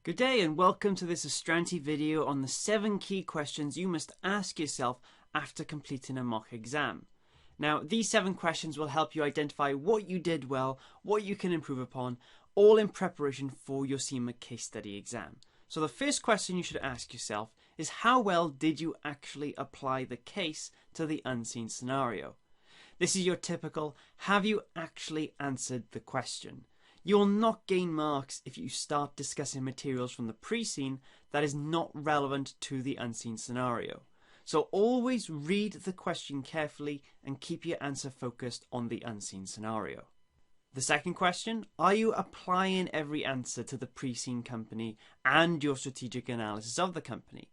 Good day and welcome to this Astranti video on the 7 key questions you must ask yourself after completing a mock exam. Now, these 7 questions will help you identify what you did well, what you can improve upon, all in preparation for your CIMA case study exam. So the first question you should ask yourself is, how well did you actually apply the case to the unseen scenario? This is your typical, have you actually answered the question? You will not gain marks if you start discussing materials from the pre-scene that is not relevant to the unseen scenario. So always read the question carefully and keep your answer focused on the unseen scenario. The second question, are you applying every answer to the pre-scene company and your strategic analysis of the company?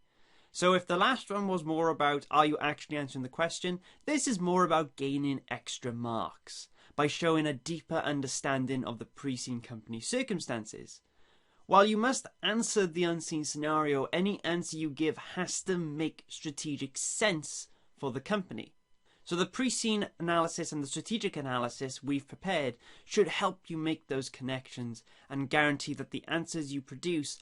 So if the last one was more about are you actually answering the question, this is more about gaining extra marks by showing a deeper understanding of the pre-scene company circumstances. While you must answer the unseen scenario, any answer you give has to make strategic sense for the company. So the pre-scene analysis and the strategic analysis we've prepared should help you make those connections and guarantee that the answers you produce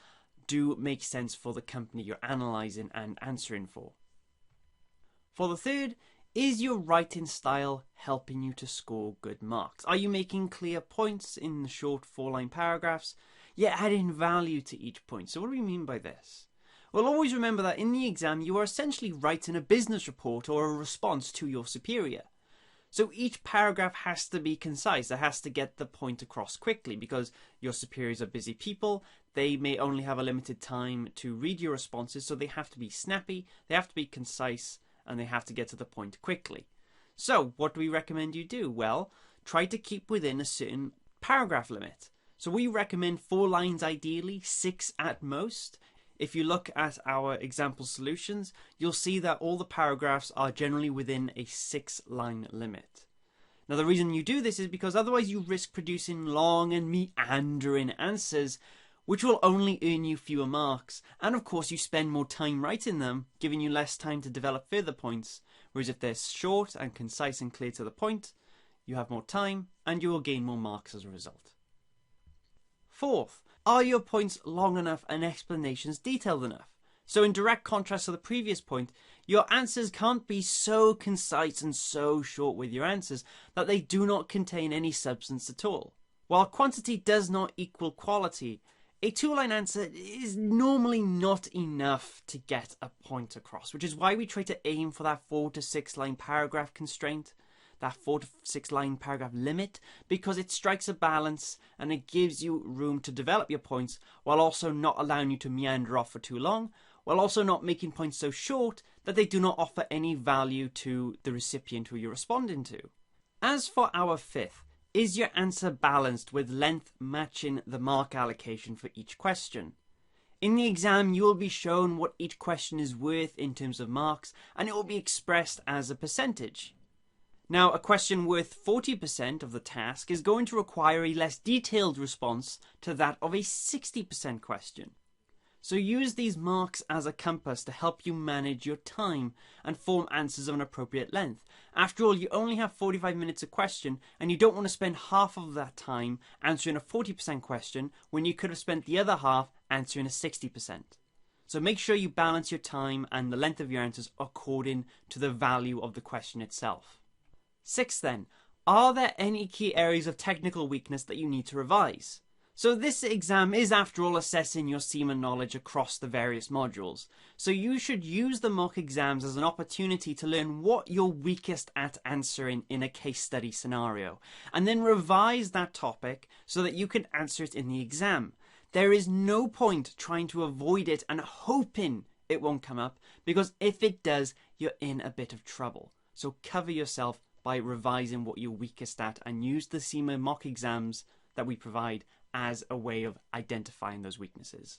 do make sense for the company you're analysing and answering for. For the third, is your writing style helping you to score good marks? Are you making clear points in the short 4-line paragraphs, yet adding value to each point? So what do we mean by this? Well, always remember that in the exam you are essentially writing a business report or a response to your superior. So each paragraph has to be concise. It has to get the point across quickly because your superiors are busy people. They may only have a limited time to read your responses, so they have to be snappy, they have to be concise, and they have to get to the point quickly. So what do we recommend you do? Well, try to keep within a certain paragraph limit. So we recommend 4 lines ideally, 6 at most. If you look at our example solutions, you'll see that all the paragraphs are generally within a 6-line limit. Now the reason you do this is because otherwise you risk producing long and meandering answers which will only earn you fewer marks, and of course you spend more time writing them, giving you less time to develop further points, whereas if they're short and concise and clear to the point, you have more time and you will gain more marks as a result. Fourth, are your points long enough and explanations detailed enough? So in direct contrast to the previous point, your answers can't be so concise and so short with your answers that they do not contain any substance at all. While quantity does not equal quality, a 2-line answer is normally not enough to get a point across, which is why we try to aim for that 4 to 6 line paragraph constraint, that 4 to 6 line paragraph limit, because it strikes a balance and it gives you room to develop your points while also not allowing you to meander off for too long, while also not making points so short that they do not offer any value to the recipient who you're responding to. As for our fifth, is your answer balanced with length matching the mark allocation for each question? In the exam, you will be shown what each question is worth in terms of marks, and it will be expressed as a percentage. Now, a question worth 40% of the task is going to require a less detailed response to that of a 60% question. So use these marks as a compass to help you manage your time and form answers of an appropriate length. After all, you only have 45 minutes a question, and you don't want to spend half of that time answering a 40% question when you could have spent the other half answering a 60%. So make sure you balance your time and the length of your answers according to the value of the question itself. Sixth then, are there any key areas of technical weakness that you need to revise? So this exam is, after all, assessing your CIMA knowledge across the various modules. So you should use the mock exams as an opportunity to learn what you're weakest at answering in a case study scenario, and then revise that topic so that you can answer it in the exam. There is no point trying to avoid it and hoping it won't come up, because if it does, you're in a bit of trouble. So cover yourself by revising what you're weakest at and use the CIMA mock exams that we provide as a way of identifying those weaknesses.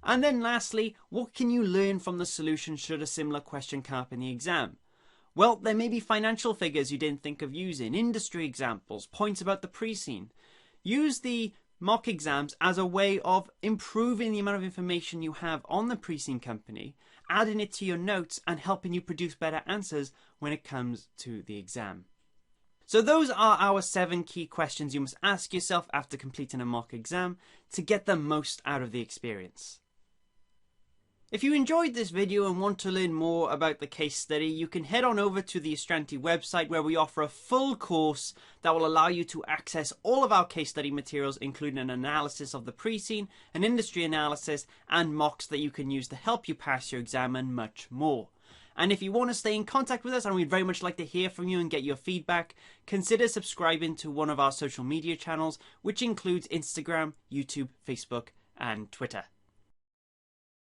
And then lastly, what can you learn from the solution should a similar question come up in the exam? Well, there may be financial figures you didn't think of using, industry examples, points about the pre-scene. Use the mock exams as a way of improving the amount of information you have on the pre-scene company, adding it to your notes and helping you produce better answers when it comes to the exam. So those are our 7 key questions you must ask yourself after completing a mock exam to get the most out of the experience. If you enjoyed this video and want to learn more about the case study, you can head on over to the Astranti website, where we offer a full course that will allow you to access all of our case study materials, including an analysis of the Prescene, an industry analysis, and mocks that you can use to help you pass your exam, and much more. And if you want to stay in contact with us, and we'd very much like to hear from you and get your feedback, consider subscribing to one of our social media channels, which includes Instagram, YouTube, Facebook, and Twitter.